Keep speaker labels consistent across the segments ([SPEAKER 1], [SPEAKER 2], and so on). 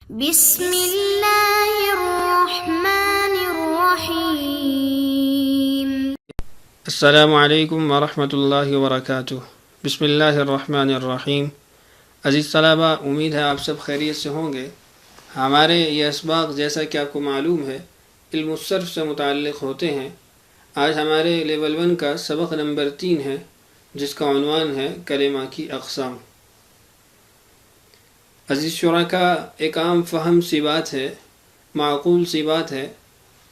[SPEAKER 1] بسم اللہ الرحمن الرحیم۔
[SPEAKER 2] السلام علیکم ورحمۃ اللہ وبرکاتہ۔ بسم اللہ الرحمن الرحیم۔ عزیز طلبہ، امید ہے آپ سب خیریت سے ہوں گے۔ ہمارے یہ اسباق جیسا کہ آپ کو معلوم ہے علم الصرف سے متعلق ہوتے ہیں۔ آج ہمارے لیول 1 کا سبق نمبر 3 ہے، جس کا عنوان ہے کلمہ کی اقسام۔ عزیز شرکاء، ایک عام فہم سی بات ہے، معقول سی بات ہے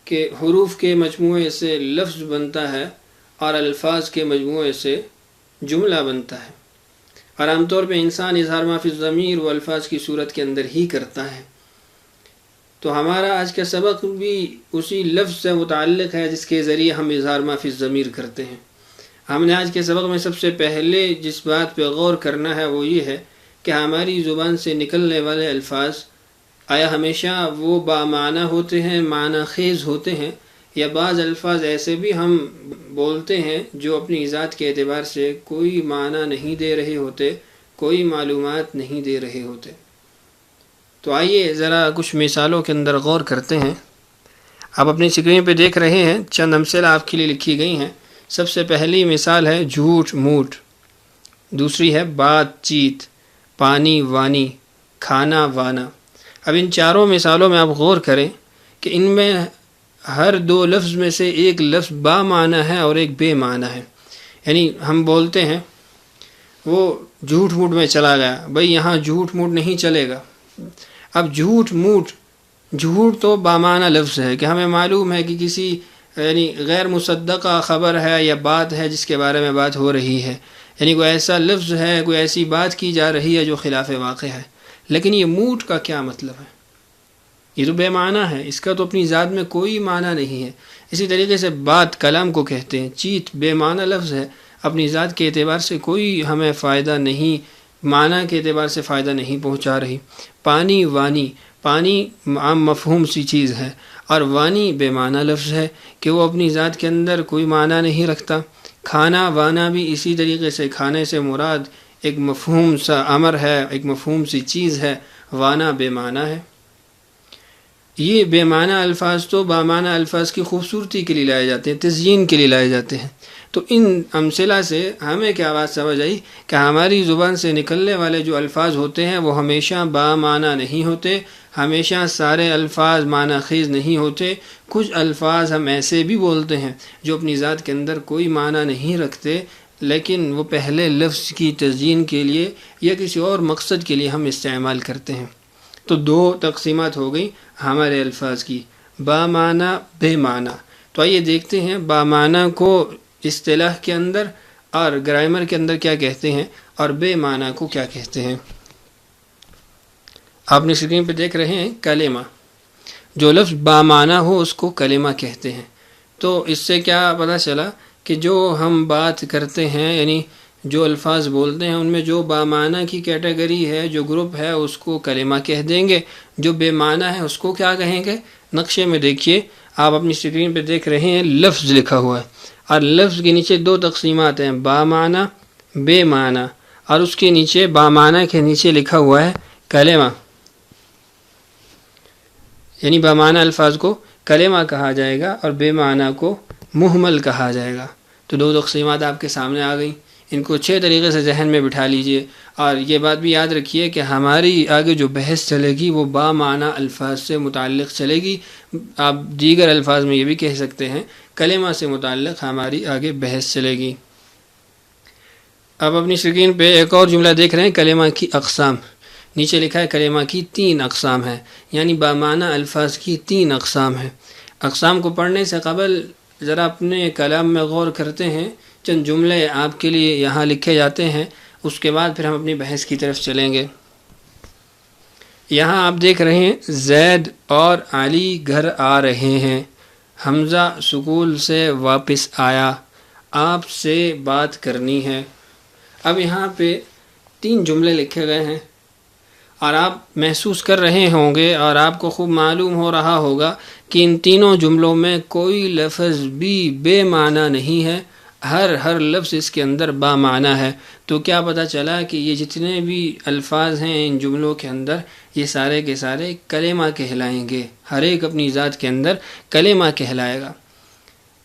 [SPEAKER 2] کہ حروف کے مجموعے سے لفظ بنتا ہے اور الفاظ کے مجموعے سے جملہ بنتا ہے، اور عام طور پہ انسان اظہار ما فی الضمیر و الفاظ کی صورت کے اندر ہی کرتا ہے۔ تو ہمارا آج کا سبق بھی اسی لفظ سے متعلق ہے جس کے ذریعے ہم اظہار ما فی الضمیر کرتے ہیں۔ ہم نے آج کے سبق میں سب سے پہلے جس بات پہ غور کرنا ہے وہ یہ ہے کہ ہماری زبان سے نکلنے والے الفاظ آیا ہمیشہ وہ بامعنی ہوتے ہیں، معنی خیز ہوتے ہیں، یا بعض الفاظ ایسے بھی ہم بولتے ہیں جو اپنی ذات کے اعتبار سے کوئی معنی نہیں دے رہے ہوتے، کوئی معلومات نہیں دے رہے ہوتے۔ تو آئیے ذرا کچھ مثالوں کے اندر غور کرتے ہیں۔ آپ اپنی اسکرین پہ دیکھ رہے ہیں، چند امثلہ آپ کے لیے لکھی گئی ہیں۔ سب سے پہلی مثال ہے جھوٹ موٹ، دوسری ہے بات چیت، پانی وانی، کھانا وانا۔ اب ان چاروں مثالوں میں آپ غور کریں کہ ان میں ہر دو لفظ میں سے ایک لفظ با معنی ہے اور ایک بے معنی ہے۔ یعنی ہم بولتے ہیں وہ جھوٹ موٹ میں چلا گیا، بھئی یہاں جھوٹ موٹ نہیں چلے گا۔ اب جھوٹ موٹ، جھوٹ تو با معنی لفظ ہے کہ ہمیں معلوم ہے کہ کسی یعنی غیر مصدقہ خبر ہے یا بات ہے جس کے بارے میں بات ہو رہی ہے، یعنی کوئی ایسا لفظ ہے، کوئی ایسی بات کی جا رہی ہے جو خلاف واقع ہے۔ لیکن یہ موٹ کا کیا مطلب ہے؟ یہ تو بے معنی ہے، اس کا تو اپنی ذات میں کوئی معنی نہیں ہے۔ اسی طریقے سے بات کلام کو کہتے ہیں، چیت بے معنی لفظ ہے، اپنی ذات کے اعتبار سے کوئی ہمیں فائدہ نہیں، معنی کے اعتبار سے فائدہ نہیں پہنچا رہی۔ پانی وانی، پانی عام مفہوم سی چیز ہے، اور وانی بے معنی لفظ ہے کہ وہ اپنی ذات کے اندر کوئی معنی نہیں رکھتا۔ کھانا وانا بھی اسی طریقے سے، کھانے سے مراد ایک مفہوم سا امر ہے، ایک مفہوم سی چیز ہے، وانا بے معنی ہے۔ یہ بے معنی الفاظ تو بامعنی الفاظ کی خوبصورتی کے لیے لائے جاتے ہیں، تزیین کے لیے لائے جاتے ہیں۔ تو ان امثلہ سے ہمیں کیا بات سمجھ آئی کہ ہماری زبان سے نکلنے والے جو الفاظ ہوتے ہیں وہ ہمیشہ بامعنی نہیں ہوتے، ہمیشہ سارے الفاظ معنی خیز نہیں ہوتے۔ کچھ الفاظ ہم ایسے بھی بولتے ہیں جو اپنی ذات کے اندر کوئی معنی نہیں رکھتے، لیکن وہ پہلے لفظ کی تزیین کے لیے یا کسی اور مقصد کے لیے ہم استعمال کرتے ہیں۔ تو دو تقسیمات ہو گئی ہمارے الفاظ کی، بامعنی بے معنی۔ تو آئیے دیکھتے ہیں بامعنی کو اصطلاح کے اندر اور گرامر کے اندر کیا کہتے ہیں اور بے معنی کو کیا کہتے ہیں۔ آپ نے اسکرین پہ دیکھ رہے ہیں کلمہ، جو لفظ بامعنی ہو اس کو کلمہ کہتے ہیں۔ تو اس سے کیا پتہ چلا کہ جو ہم بات کرتے ہیں، یعنی جو الفاظ بولتے ہیں ان میں جو بامعنی کی کیٹیگری ہے، جو گروپ ہے، اس کو کلمہ کہہ دیں گے۔ جو بے معنی ہے اس کو کیا کہیں گے؟ نقشے میں دیکھیے، آپ اپنی اسکرین پہ دیکھ رہے ہیں لفظ لکھا ہوا ہے، اور لفظ کے نیچے دو تقسیمات ہیں، بامعنی بے معنی، اور اس کے نیچے بامعنی کے نیچے لکھا ہوا ہے کلمہ۔ یعنی بامعنی الفاظ کو کلمہ کہا جائے گا اور بے معنی کو مہمل کہا جائے گا۔ تو دو تقسیمات آپ کے سامنے آ گئیں، ان کو اچھے طریقے سے ذہن میں بٹھا لیجئے، اور یہ بات بھی یاد رکھیے کہ ہماری آگے جو بحث چلے گی وہ بامعنی الفاظ سے متعلق چلے گی۔ آپ دیگر الفاظ میں یہ بھی کہہ سکتے ہیں کلمہ سے متعلق ہماری آگے بحث چلے گی۔ اب اپنی اسکرین پہ ایک اور جملہ دیکھ رہے ہیں، کلمہ کی اقسام۔ نیچے لکھا ہے کلمہ کی 3 اقسام ہیں، یعنی بامعنی الفاظ کی 3 اقسام ہیں۔ اقسام کو پڑھنے سے قبل ذرا اپنے کلام میں غور کرتے ہیں، چند جملے آپ کے لیے یہاں لکھے جاتے ہیں، اس کے بعد پھر ہم اپنی بحث کی طرف چلیں گے۔ یہاں آپ دیکھ رہے ہیں زید اور علی گھر آ رہے ہیں، حمزہ سکول سے واپس آیا، آپ سے بات کرنی ہے۔ اب یہاں پہ 3 جملے لکھے گئے ہیں، اور آپ محسوس کر رہے ہوں گے اور آپ کو خوب معلوم ہو رہا ہوگا کہ ان تینوں جملوں میں کوئی لفظ بھی بے معنی نہیں ہے ہر لفظ اس کے اندر با معنی ہے. تو کیا پتہ چلا کہ یہ جتنے بھی الفاظ ہیں ان جملوں کے اندر یہ سارے کے سارے کلمہ کہلائیں گے. ہر ایک اپنی ذات کے اندر کلمہ کہلائے گا.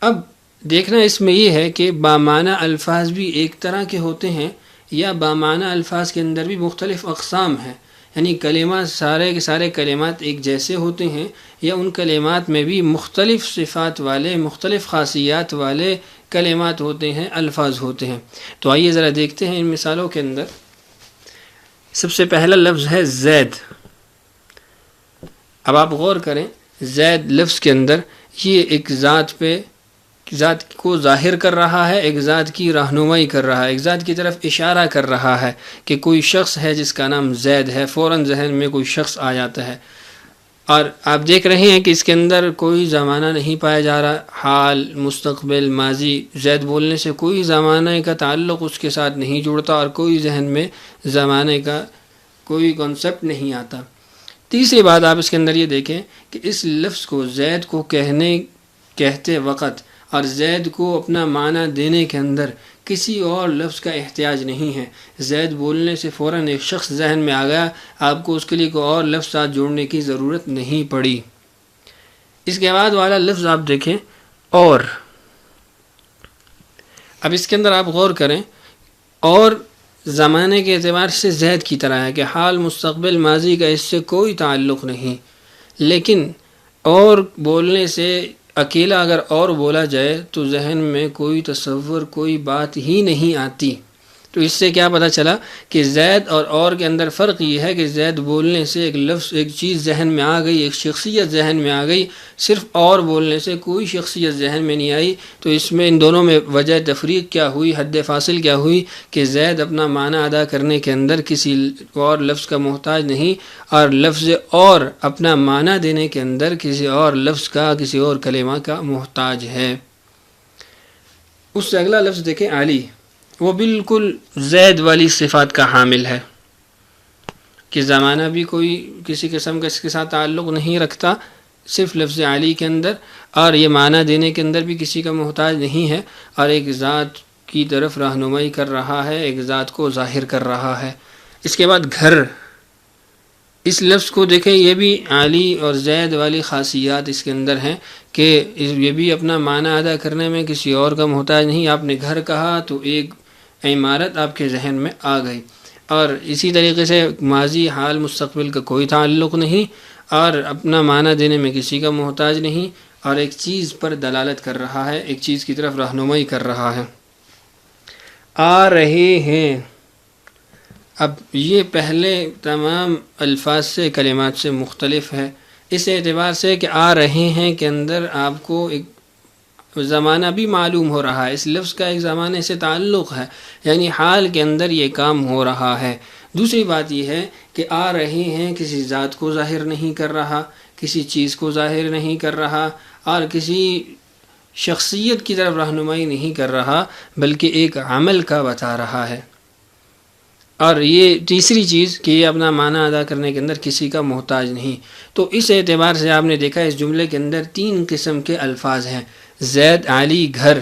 [SPEAKER 2] اب دیکھنا اس میں یہ ہے کہ بامعنی الفاظ بھی ایک طرح کے ہوتے ہیں یا بامعنی الفاظ کے اندر بھی مختلف اقسام ہیں. یعنی کلمات سارے کے سارے کلمات ایک جیسے ہوتے ہیں یا ان کلمات میں بھی مختلف صفات والے مختلف خاصیات والے کلمات ہوتے ہیں، الفاظ ہوتے ہیں. تو آئیے ذرا دیکھتے ہیں ان مثالوں کے اندر. سب سے پہلا لفظ ہے زید. اب آپ غور کریں، زید لفظ کے اندر یہ ایک ذات کو ظاہر کر رہا ہے، ایک ذات کی رہنمائی کر رہا ہے، ایک ذات کی طرف اشارہ کر رہا ہے کہ کوئی شخص ہے جس کا نام زید ہے. فوراً ذہن میں کوئی شخص آ جاتا ہے. اور آپ دیکھ رہے ہیں کہ اس کے اندر کوئی زمانہ نہیں پایا جا رہا، حال، مستقبل، ماضی. زید بولنے سے کوئی زمانہ کا تعلق اس کے ساتھ نہیں جڑتا اور کوئی ذہن میں زمانے کا کوئی کنسپٹ نہیں آتا. تیسری بات آپ اس کے اندر یہ دیکھیں کہ اس لفظ کو زید کو کہتے وقت اور زید کو اپنا معنی دینے کے اندر کسی اور لفظ کا احتیاج نہیں ہے. زید بولنے سے فوراً ایک شخص ذہن میں آ گیا، آپ کو اس کے لیے کوئی اور لفظ ساتھ جوڑنے کی ضرورت نہیں پڑی. اس کے بعد والا لفظ آپ دیکھیں اور. اب اس کے اندر آپ غور کریں، اور زمانے کے اعتبار سے زید کی طرح ہے کہ حال، مستقبل، ماضی کا اس سے کوئی تعلق نہیں. لیکن اور بولنے سے اکیلا اگر اور بولا جائے تو ذہن میں کوئی تصور، کوئی بات ہی نہیں آتی. تو اس سے کیا پتہ چلا کہ زید اور کے اندر فرق یہ ہے کہ زید بولنے سے ایک لفظ، ایک چیز ذہن میں آ گئی، ایک شخصیت ذہن میں آ گئی. صرف اور بولنے سے کوئی شخصیت ذہن میں نہیں آئی. تو اس میں ان دونوں میں وجہ تفریق کیا ہوئی، حد فاصل کیا ہوئی کہ زید اپنا معنی ادا کرنے کے اندر کسی اور لفظ کا محتاج نہیں، اور لفظ اور اپنا معنی دینے کے اندر کسی اور لفظ کا، کسی اور کلمہ کا محتاج ہے. اس سے اگلا لفظ دیکھیں علی. وہ بالکل زید والی صفات کا حامل ہے کہ زمانہ بھی کوئی کسی قسم کا اس کے ساتھ تعلق نہیں رکھتا صرف لفظ علی کے اندر، اور یہ معنی دینے کے اندر بھی کسی کا محتاج نہیں ہے، اور ایک ذات کی طرف رہنمائی کر رہا ہے، ایک ذات کو ظاہر کر رہا ہے. اس کے بعد گھر. اس لفظ کو دیکھیں، یہ بھی علی اور زید والی خاصیات اس کے اندر ہیں کہ یہ بھی اپنا معنی ادا کرنے میں کسی اور کا محتاج نہیں. آپ نے گھر کہا تو ایک عمارت آپ کے ذہن میں آ گئی، اور اسی طریقے سے ماضی، حال، مستقبل کا کوئی تعلق نہیں، اور اپنا معنی دینے میں کسی کا محتاج نہیں، اور ایک چیز پر دلالت کر رہا ہے، ایک چیز کی طرف رہنمائی کر رہا ہے. آ رہے ہیں. اب یہ پہلے تمام الفاظ سے، کلمات سے مختلف ہے اس اعتبار سے کہ آ رہے ہیں کے اندر آپ کو ایک زمانہ بھی معلوم ہو رہا ہے. اس لفظ کا ایک زمانے سے تعلق ہے، یعنی حال کے اندر یہ کام ہو رہا ہے. دوسری بات یہ ہے کہ آ رہے ہیں کسی ذات کو ظاہر نہیں کر رہا، کسی چیز کو ظاہر نہیں کر رہا، اور کسی شخصیت کی طرف رہنمائی نہیں کر رہا، بلکہ ایک عمل کا بتا رہا ہے. اور یہ تیسری چیز کہ یہ اپنا معنی ادا کرنے کے اندر کسی کا محتاج نہیں. تو اس اعتبار سے آپ نے دیکھا اس جملے کے اندر 3 قسم کے الفاظ ہیں. زید، علی، گھر.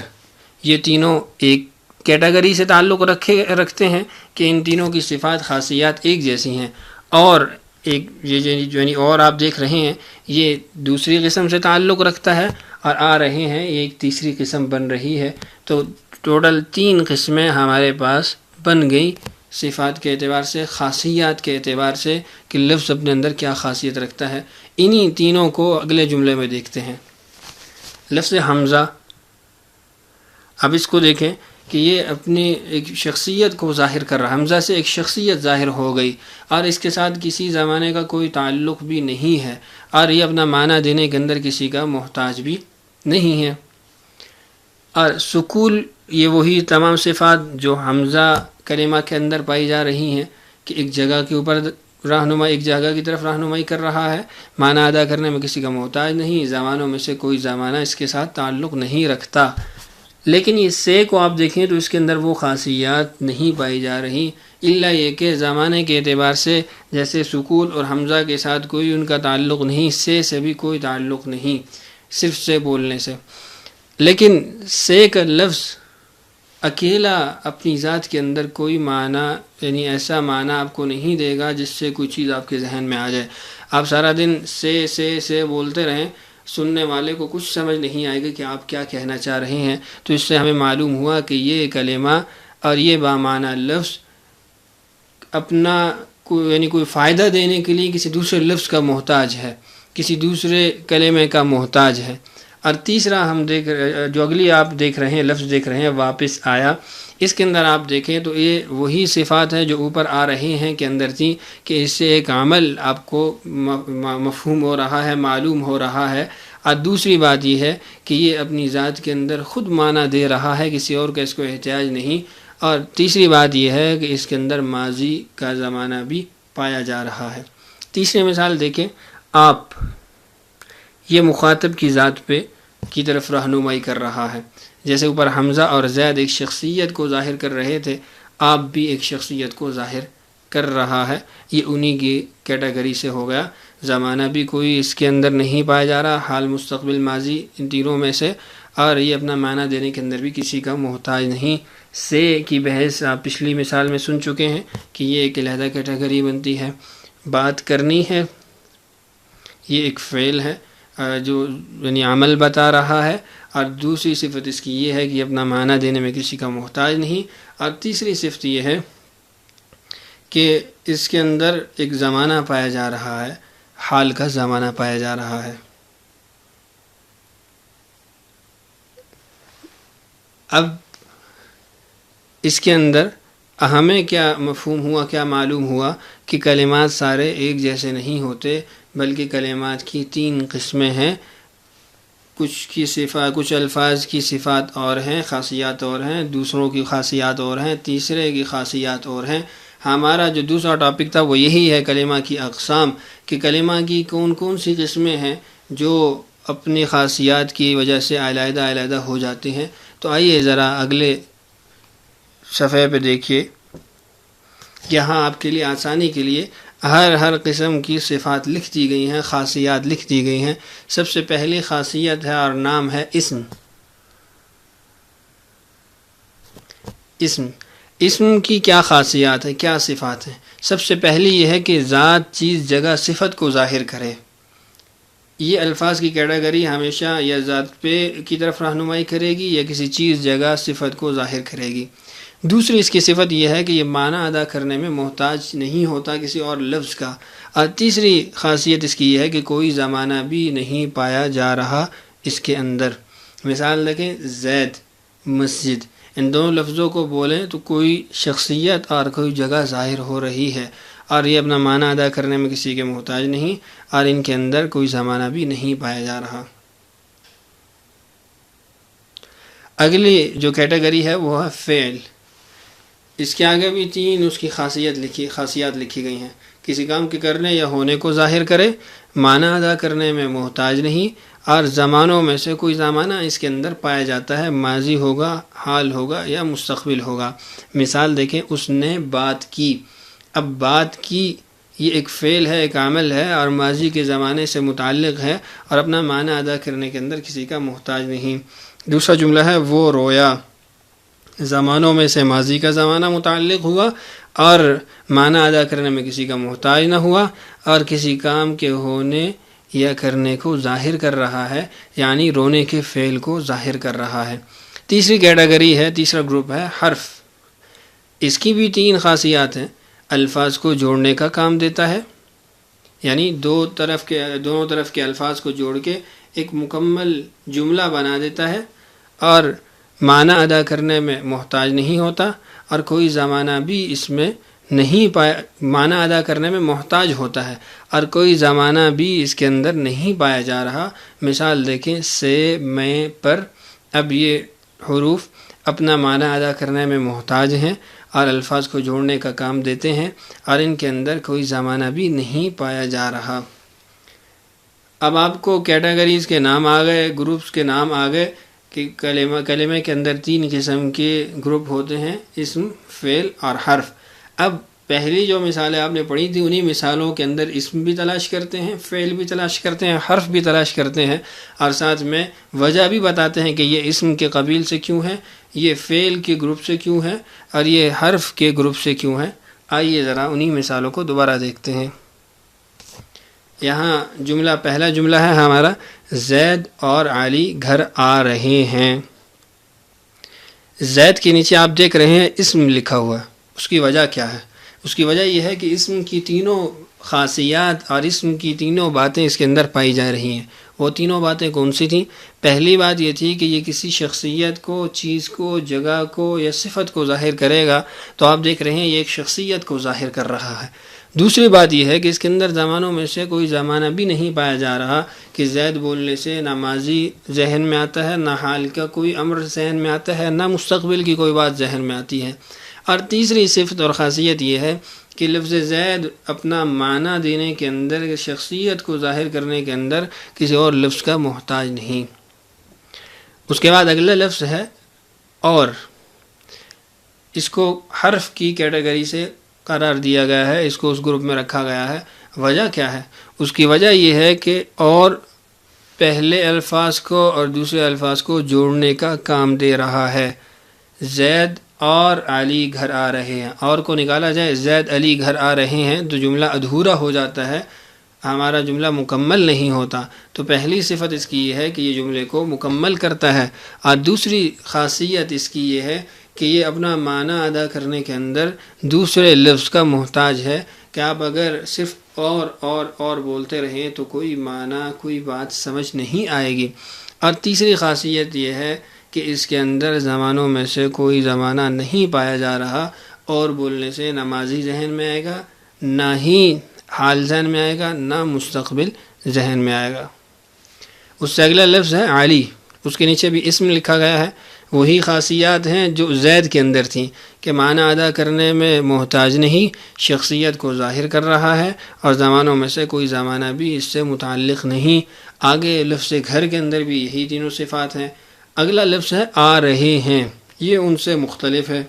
[SPEAKER 2] یہ تینوں ایک کیٹیگری سے تعلق رکھتے ہیں کہ ان تینوں کی صفات، خاصیات ایک جیسی ہیں، اور ایک یعنی اور آپ دیکھ رہے ہیں یہ دوسری قسم سے تعلق رکھتا ہے، اور آ رہے ہیں یہ ایک تیسری قسم بن رہی ہے. تو ٹوٹل 3 قسمیں ہمارے پاس بن گئی صفات کے اعتبار سے، خاصیات کے اعتبار سے کہ لفظ اپنے اندر کیا خاصیت رکھتا ہے. انہی تینوں کو اگلے جملے میں دیکھتے ہیں. لفظ حمزہ. اب اس کو دیکھیں کہ یہ اپنی ایک شخصیت کو ظاہر کر رہا ہے. حمزہ سے ایک شخصیت ظاہر ہو گئی، اور اس کے ساتھ کسی زمانے کا کوئی تعلق بھی نہیں ہے، اور یہ اپنا معنی دینے کے اندر کسی کا محتاج بھی نہیں ہے. اور سکول، یہ وہی تمام صفات جو حمزہ کلمہ کے اندر پائی جا رہی ہیں کہ ایک جگہ کے اوپر رہنمائی، ایک جگہ کی طرف رہنمائی کر رہا ہے، معنی ادا کرنے میں کسی کا محتاج نہیں، زمانوں میں سے کوئی زمانہ اس کے ساتھ تعلق نہیں رکھتا. لیکن یہ سے کو آپ دیکھیں تو اس کے اندر وہ خاصیات نہیں پائی جا رہی، الا یہ کہ زمانے کے اعتبار سے جیسے سکول اور حمزہ کے ساتھ کوئی ان کا تعلق نہیں، سے بھی کوئی تعلق نہیں، صرف سے بولنے سے. لیکن سے کا لفظ اکیلا اپنی ذات کے اندر کوئی معنی یعنی ایسا معنی آپ کو نہیں دے گا جس سے کوئی چیز آپ کے ذہن میں آ جائے. آپ سارا دن سے بولتے رہیں، سننے والے کو کچھ سمجھ نہیں آئے گا کہ آپ کیا کہنا چاہ رہے ہیں. تو اس سے ہمیں معلوم ہوا کہ یہ کلمہ اور یہ بامعنی لفظ اپنا یعنی کوئی فائدہ دینے کے لیے کسی دوسرے لفظ کا محتاج ہے، کسی دوسرے کلمے کا محتاج ہے. اور تیسرا ہم جو اگلی آپ دیکھ رہے ہیں لفظ دیکھ رہے ہیں واپس آیا، اس کے اندر آپ دیکھیں تو یہ وہی صفات ہیں جو اوپر آ رہی ہیں کہ اندر تھی، کہ اس سے ایک عمل آپ کو مفہوم ہو رہا ہے، معلوم ہو رہا ہے. اور دوسری بات یہ ہے کہ یہ اپنی ذات کے اندر خود معنی دے رہا ہے، کسی اور کا اس کو احتیاج نہیں. اور تیسری بات یہ ہے کہ اس کے اندر ماضی کا زمانہ بھی پایا جا رہا ہے. تیسری مثال دیکھیں، آپ یہ مخاطب کی ذات پہ کی طرف رہنمائی کر رہا ہے. جیسے اوپر حمزہ اور زید ایک شخصیت کو ظاہر کر رہے تھے، آپ بھی ایک شخصیت کو ظاہر کر رہا ہے. یہ انہی کی کیٹیگری سے ہو گیا. زمانہ بھی کوئی اس کے اندر نہیں پایا جا رہا، حال مستقبل ماضی ان تینوں میں سے، اور یہ اپنا معنی دینے کے اندر بھی کسی کا محتاج نہیں. سے کی بحث آپ پچھلی مثال میں سن چکے ہیں کہ یہ ایک علیحدہ کیٹیگری بنتی ہے. بات کرنی ہے، یہ ایک فعل ہے جو یعنی عمل بتا رہا ہے. اور دوسری صفت اس کی یہ ہے کہ اپنا معنی دینے میں کسی کا محتاج نہیں. اور تیسری صفت یہ ہے کہ اس کے اندر ایک زمانہ پایا جا رہا ہے، حال کا زمانہ پایا جا رہا ہے. اب اس کے اندر ہمیں کیا مفہوم ہوا، کیا معلوم ہوا کہ کلمات سارے ایک جیسے نہیں ہوتے، بلکہ کلمات کی 3 قسمیں ہیں. کچھ الفاظ کی صفات اور ہیں، خاصیات اور ہیں، دوسروں کی خاصیات اور ہیں، تیسرے کی خاصیات اور ہیں. ہمارا جو دوسرا ٹاپک تھا وہ یہی ہے کلمہ کی اقسام، کہ کلمہ کی کون سی قسمیں ہیں جو اپنی خاصیات کی وجہ سے علیحدہ ہو جاتے ہیں. تو آئیے ذرا اگلے صفحے پہ دیکھیے. یہاں آپ کے لیے آسانی کے لیے ہر قسم کی صفات لکھ دی گئی ہیں، خاصیات لکھ دی گئی ہیں. سب سے پہلی خاصیت ہے اور نام ہے اسم. اسم کی کیا خاصیات ہے، کیا صفات ہیں؟ سب سے پہلی یہ ہے کہ ذات، چیز، جگہ، صفت کو ظاہر کرے. یہ الفاظ کی کیٹیگری ہمیشہ یا ذات پہ کی طرف رہنمائی کرے گی یا کسی چیز، جگہ، صفت کو ظاہر کرے گی. دوسری اس کی صفت یہ ہے کہ یہ معنی ادا کرنے میں محتاج نہیں ہوتا کسی اور لفظ کا. اور تیسری خاصیت اس کی یہ ہے کہ کوئی زمانہ بھی نہیں پایا جا رہا اس کے اندر. مثال دیکھیں، زید، مسجد، ان دونوں لفظوں کو بولیں تو کوئی شخصیت اور کوئی جگہ ظاہر ہو رہی ہے، اور یہ اپنا معنی ادا کرنے میں کسی کے محتاج نہیں، اور ان کے اندر کوئی زمانہ بھی نہیں پایا جا رہا. اگلی جو کیٹیگری ہے وہ ہے فعل. اس کے آگے بھی 3 اس کی خاصیات لکھی گئی ہیں. کسی کام کے کرنے یا ہونے کو ظاہر کرے، معنی ادا کرنے میں محتاج نہیں، اور زمانوں میں سے کوئی زمانہ اس کے اندر پایا جاتا ہے، ماضی ہوگا، حال ہوگا یا مستقبل ہوگا. مثال دیکھیں، اس نے بات کی. اب بات کی یہ ایک فعل ہے، ایک عمل ہے، اور ماضی کے زمانے سے متعلق ہے، اور اپنا معنی ادا کرنے کے اندر کسی کا محتاج نہیں. دوسرا جملہ ہے وہ رویا. زمانوں میں سے ماضی کا زمانہ متعلق ہوا اور معنی ادا کرنے میں کسی کا محتاج نہ ہوا، اور کسی کام کے ہونے یا کرنے کو ظاہر کر رہا ہے، یعنی رونے کے فعل کو ظاہر کر رہا ہے. تیسری کیٹیگری ہے، تیسرا گروپ ہے حرف. اس کی بھی 3 خاصیات ہیں. الفاظ کو جوڑنے کا کام دیتا ہے، یعنی دونوں طرف کے الفاظ کو جوڑ کے ایک مکمل جملہ بنا دیتا ہے، اور معنی ادا کرنے میں محتاج نہیں ہوتا، اور کوئی زمانہ بھی اس میں نہیں پایا. معنی ادا کرنے میں محتاج ہوتا ہے اور کوئی زمانہ بھی اس کے اندر نہیں پایا جا رہا. مثال دیکھیں، سے، میں، پر. اب یہ حروف اپنا معنی ادا کرنے میں محتاج ہیں اور الفاظ کو جوڑنے کا کام دیتے ہیں، اور ان کے اندر کوئی زمانہ بھی نہیں پایا جا رہا. اب آپ کو کیٹیگریز کے نام آ گئے، گروپس کے نام آ گئے کہ کلمے کے اندر 3 قسم کے گروپ ہوتے ہیں، اسم، فعل اور حرف. اب پہلی جو مثالیں آپ نے پڑھی تھی انہی مثالوں کے اندر اسم بھی تلاش کرتے ہیں، فعل بھی تلاش کرتے ہیں، حرف بھی تلاش کرتے ہیں، اور ساتھ میں وجہ بھی بتاتے ہیں کہ یہ اسم کے قبیل سے کیوں ہے، یہ فعل کے گروپ سے کیوں ہے، اور یہ حرف کے گروپ سے کیوں ہے۔ آئیے ذرا انہی مثالوں کو دوبارہ دیکھتے ہیں۔ یہاں پہلا جملہ ہے ہمارا، زید اور علی گھر آ رہے ہیں۔ زید کے نیچے آپ دیکھ رہے ہیں اسم لکھا ہوا، اس کی وجہ کیا ہے؟ اس کی وجہ یہ ہے کہ اسم کی تینوں خاصیات اور اسم کی تینوں باتیں اس کے اندر پائی جا رہی ہیں۔ وہ تینوں باتیں کون سی تھیں؟ پہلی بات یہ تھی کہ یہ کسی شخصیت کو، چیز کو، جگہ کو یا صفت کو ظاہر کرے گا، تو آپ دیکھ رہے ہیں یہ ایک شخصیت کو ظاہر کر رہا ہے۔ دوسری بات یہ ہے کہ اس کے اندر زمانوں میں سے کوئی زمانہ بھی نہیں پایا جا رہا کہ زید بولنے سے نہ ماضی ذہن میں آتا ہے، نہ حال کا کوئی امر ذہن میں آتا ہے، نہ مستقبل کی کوئی بات ذہن میں آتی ہے۔ اور تیسری صفت اور خاصیت یہ ہے کہ لفظ زید اپنا معنی دینے کے اندر، شخصیت کو ظاہر کرنے کے اندر کسی اور لفظ کا محتاج نہیں۔ اس کے بعد اگلا لفظ ہے اور، اس کو حرف کی کیٹیگری سے قرار دیا گیا ہے، اس کو اس گروپ میں رکھا گیا ہے۔ وجہ کیا ہے؟ اس کی وجہ یہ ہے کہ اور پہلے الفاظ کو اور دوسرے الفاظ کو جوڑنے کا کام دے رہا ہے۔ زید اور علی گھر آ رہے ہیں، اور کو نکالا جائے زید علی گھر آ رہے ہیں تو جملہ ادھورا ہو جاتا ہے، ہمارا جملہ مکمل نہیں ہوتا۔ تو پہلی صفت اس کی یہ ہے کہ یہ جملے کو مکمل کرتا ہے، اور دوسری خاصیت اس کی یہ ہے کہ یہ اپنا معنی ادا کرنے کے اندر دوسرے لفظ کا محتاج ہے، کہ آپ اگر صرف اور بولتے رہیں تو کوئی معنی، کوئی بات سمجھ نہیں آئے گی۔ اور تیسری خاصیت یہ ہے کہ اس کے اندر زمانوں میں سے کوئی زمانہ نہیں پایا جا رہا، اور بولنے سے نہ ماضی ذہن میں آئے گا، نہ ہی حال ذہن میں آئے گا، نہ مستقبل ذہن میں آئے گا۔ اس سے اگلا لفظ ہے علی، اس کے نیچے بھی اسم لکھا گیا ہے۔ وہی خاصیات ہیں جو زید کے اندر تھیں، کہ معنی ادا کرنے میں محتاج نہیں، شخصیت کو ظاہر کر رہا ہے، اور زمانوں میں سے کوئی زمانہ بھی اس سے متعلق نہیں۔ آگے لفظ گھر کے اندر بھی یہی تینوں صفات ہیں۔ اگلا لفظ ہے آ رہے ہیں، یہ ان سے مختلف ہے،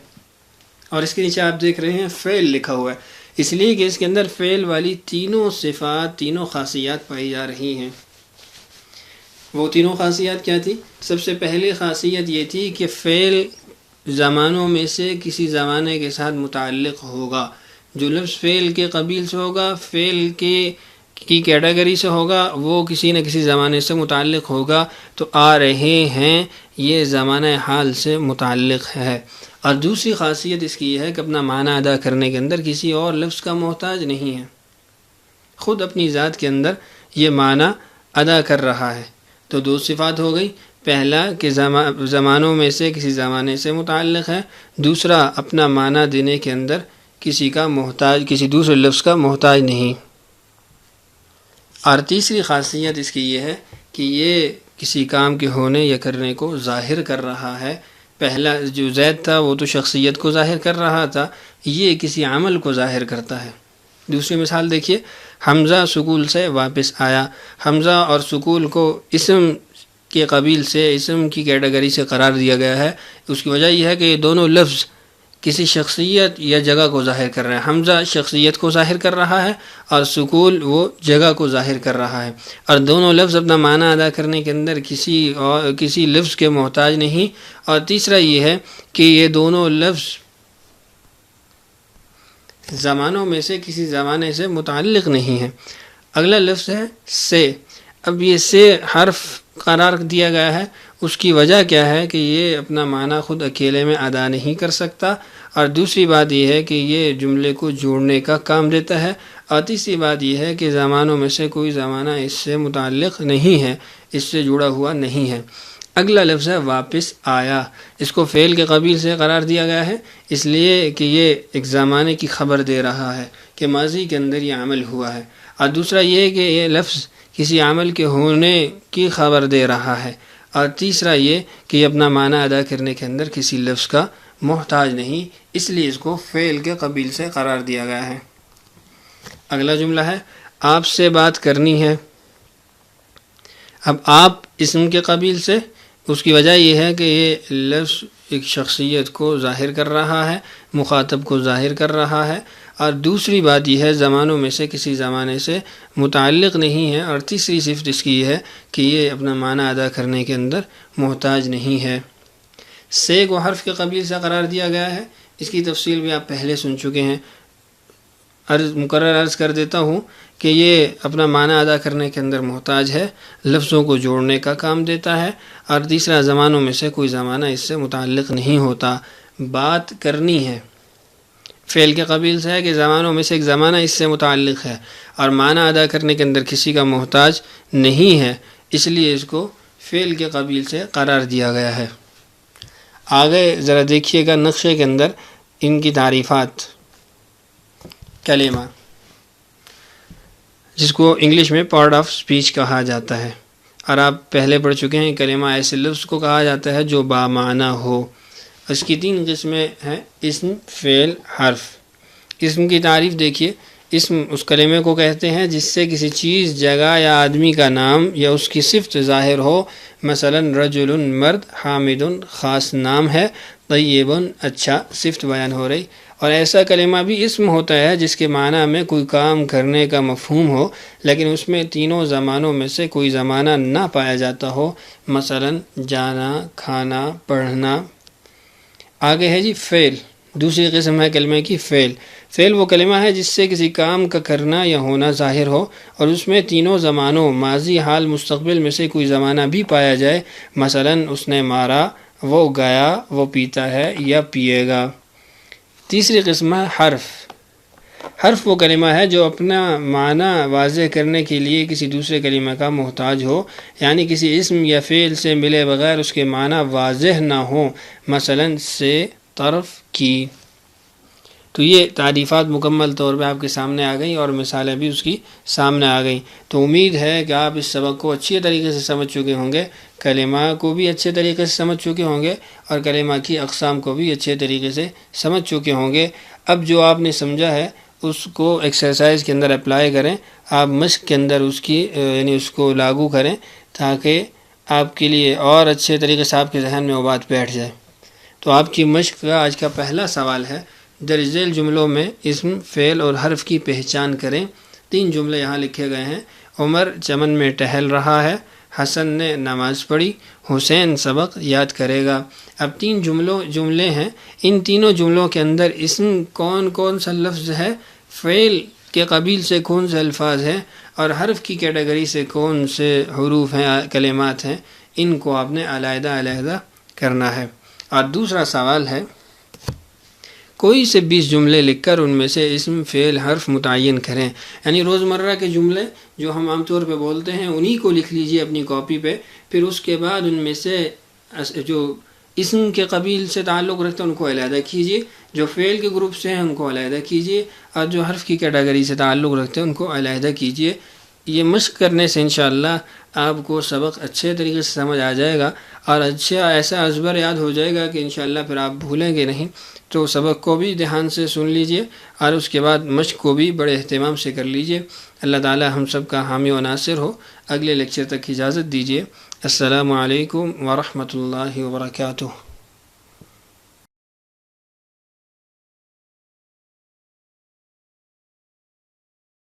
[SPEAKER 2] اور اس کے نیچے آپ دیکھ رہے ہیں فعل لکھا ہوا ہے، اس لیے کہ اس کے اندر فعل والی تینوں صفات، تینوں خاصیات پائی جا رہی ہیں۔ وہ تینوں خاصیات کیا تھی؟ سب سے پہلی خاصیت یہ تھی کہ فعل زمانوں میں سے کسی زمانے کے ساتھ متعلق ہوگا۔ جو لفظ فعل کے قبیل سے ہوگا، فعل کی کیٹیگری سے ہوگا، وہ کسی نہ کسی زمانے سے متعلق ہوگا۔ تو آ رہے ہیں یہ زمانہ حال سے متعلق ہے۔ اور دوسری خاصیت اس کی یہ ہے کہ اپنا معنی ادا کرنے کے اندر کسی اور لفظ کا محتاج نہیں ہے، خود اپنی ذات کے اندر یہ معنی ادا کر رہا ہے۔ تو دو صفات ہو گئی، پہلا کہ زمانوں میں سے کسی زمانے سے متعلق ہے، دوسرا اپنا معنی دینے کے اندر کسی دوسرے لفظ کا محتاج نہیں۔ اور تیسری خاصیت اس کی یہ ہے کہ یہ کسی کام کے ہونے یا کرنے کو ظاہر کر رہا ہے۔ پہلا جو زید تھا وہ تو شخصیت کو ظاہر کر رہا تھا، یہ کسی عمل کو ظاہر کرتا ہے۔ دوسری مثال دیکھیے، حمزہ سکول سے واپس آیا۔ حمزہ اور سکول کو اسم کے قبیل سے، اسم کی کیٹیگری سے قرار دیا گیا ہے۔ اس کی وجہ یہ ہے کہ یہ دونوں لفظ کسی شخصیت یا جگہ کو ظاہر کر رہے ہیں۔ حمزہ شخصیت کو ظاہر کر رہا ہے، اور سکول وہ جگہ کو ظاہر کر رہا ہے، اور دونوں لفظ اپنا معنی ادا کرنے کے اندر کسی لفظ کے محتاج نہیں۔ اور تیسرا یہ ہے کہ یہ دونوں لفظ زمانوں میں سے کسی زمانے سے متعلق نہیں ہیں۔ اگلا لفظ ہے سے۔ اب یہ سے حرف قرار دیا گیا ہے، اس کی وجہ کیا ہے کہ یہ اپنا معنی خود اکیلے میں ادا نہیں کر سکتا، اور دوسری بات یہ ہے کہ یہ جملے کو جوڑنے کا کام دیتا ہے، اور تیسری بات یہ ہے کہ زمانوں میں سے کوئی زمانہ اس سے متعلق نہیں ہے، اس سے جڑا ہوا نہیں ہے۔ اگلا لفظ ہے واپس آیا۔ اس کو فعل کے قبیل سے قرار دیا گیا ہے، اس لیے کہ یہ ایک زمانے کی خبر دے رہا ہے کہ ماضی کے اندر یہ عمل ہوا ہے، اور دوسرا یہ ہے کہ یہ لفظ کسی عمل کے ہونے کی خبر دے رہا ہے، اور تیسرا یہ کہ یہ اپنا معنی ادا کرنے کے اندر کسی لفظ کا محتاج نہیں، اس لیے اس کو فعل کے قبیل سے قرار دیا گیا ہے۔ اگلا جملہ ہے آپ سے بات کرنی ہے۔ اب آپ اسم کے قبیل سے، اس کی وجہ یہ ہے کہ یہ لفظ ایک شخصیت کو ظاہر کر رہا ہے، مخاطب کو ظاہر کر رہا ہے، اور دوسری بات یہ ہے زمانوں میں سے کسی زمانے سے متعلق نہیں ہے، اور تیسری صفت اس کی یہ ہے کہ یہ اپنا معنی ادا کرنے کے اندر محتاج نہیں ہے۔ سے کو حرف کے قبیل سے قرار دیا گیا ہے، اس کی تفصیل بھی آپ پہلے سن چکے ہیں۔ مقرر عرض کر دیتا ہوں کہ یہ اپنا معنی ادا کرنے کے اندر محتاج ہے، لفظوں کو جوڑنے کا کام دیتا ہے، اور تیسرا زمانوں میں سے کوئی زمانہ اس سے متعلق نہیں ہوتا۔ بات کرنی ہے فعل کے قبیل سے ہے کہ زمانوں میں سے ایک زمانہ اس سے متعلق ہے اور معنی ادا کرنے کے اندر کسی کا محتاج نہیں ہے، اس لیے اس کو فعل کے قبیل سے قرار دیا گیا ہے۔ آگے ذرا دیکھیے گا نقشے کے اندر ان کی تعریفات۔ کلمہ، جس کو انگلش میں پارٹ آف سپیچ کہا جاتا ہے، اور آپ پہلے پڑھ چکے ہیں کلمہ ایسے لفظ کو کہا جاتا ہے جو بامعنی ہو۔ اس کی 3 قسمیں ہیں: اسم، فعل، حرف۔ اسم کی تعریف دیکھیے، اسم اس کلمے کو کہتے ہیں جس سے کسی چیز، جگہ یا آدمی کا نام یا اس کی صفت ظاہر ہو، مثلا رجل مرد، حامد خاص نام ہے، طیب اچھا صفت بیان ہو رہی۔ اور ایسا کلمہ بھی اسم ہوتا ہے جس کے معنی میں کوئی کام کرنے کا مفہوم ہو، لیکن اس میں تینوں زمانوں میں سے کوئی زمانہ نہ پایا جاتا ہو، مثلا جانا، کھانا، پڑھنا۔ آگے ہے جی فعل، دوسری قسم ہے کلمے کی فعل۔ فعل وہ کلمہ ہے جس سے کسی کام کا کرنا یا ہونا ظاہر ہو اور اس میں تینوں زمانوں ماضی، حال، مستقبل میں سے کوئی زمانہ بھی پایا جائے، مثلا اس نے مارا، وہ گیا، وہ پیتا ہے یا پیے گا۔ تیسری قسم ہے حرف۔ حرف وہ کلمہ ہے جو اپنا معنی واضح کرنے کے لیے کسی دوسرے کلمہ کا محتاج ہو، یعنی کسی اسم یا فعل سے ملے بغیر اس کے معنی واضح نہ ہو، مثلا سے، طرف، کی۔ تو یہ تعریفات مکمل طور پہ آپ کے سامنے آ گئیں اور مثالیں بھی اس کی سامنے آ گئیں۔ تو امید ہے کہ آپ اس سبق کو اچھی طریقے سے سمجھ چکے ہوں گے، کلمہ کو بھی اچھے طریقے سے سمجھ چکے ہوں گے، اور کلمہ کی اقسام کو بھی اچھے طریقے سے سمجھ چکے ہوں گے۔ اب جو آپ نے سمجھا ہے اس کو ایکسرسائز کے اندر اپلائی کریں، آپ مشق کے اندر اس کی یعنی اس کو لاگو کریں، تاکہ آپ کے لیے اور اچھے طریقے سے آپ کے ذہن میں وہ بات بیٹھ جائے۔ تو آپ کی مشق کا آج کا پہلا سوال ہے، درج ذیل جملوں میں اسم، فعل اور حرف کی پہچان کریں۔ 3 جملے یہاں لکھے گئے ہیں۔ عمر چمن میں ٹہل رہا ہے، حسن نے نماز پڑھی، حسین سبق یاد کرے گا۔ اب 3 جملے ہیں، ان تینوں جملوں کے اندر اسم کون سا لفظ ہے، فعل کے قبیل سے کون سے الفاظ ہیں، اور حرف کی کیٹیگری سے کون سے حروف ہیں، کلمات ہیں، ان کو آپ نے علیحدہ کرنا ہے۔ اور دوسرا سوال ہے، کوئی سے 20 جملے لکھ کر ان میں سے اسم، فعل، حرف متعین کریں۔ یعنی روزمرہ کے جملے جو ہم عام طور پہ بولتے ہیں انہی کو لکھ لیجئے اپنی کاپی پہ، پھر اس کے بعد ان میں سے جو اسم کے قبیل سے تعلق رکھتے ہیں ان کو علیحدہ کیجئے، جو فعل کے گروپ سے ہیں ان کو علیحدہ کیجئے، اور جو حرف کی کیٹیگری سے تعلق رکھتے ہیں ان کو علیحدہ کیجئے۔ یہ مشق کرنے سے انشاءاللہ آپ کو سبق اچھے طریقے سے سمجھ آ جائے گا، اور اچھا ایسا ازبر یاد ہو جائے گا کہ انشاءاللہ پھر آپ بھولیں گے نہیں۔ تو سبق کو بھی دھیان سے سن لیجئے اور اس کے بعد مشق کو بھی بڑے اہتمام سے کر لیجئے۔ اللہ تعالی ہم سب کا حامی و ناصر ہو۔ اگلے لیکچر تک اجازت دیجئے۔ السلام علیکم ورحمۃ اللہ وبرکاتہ۔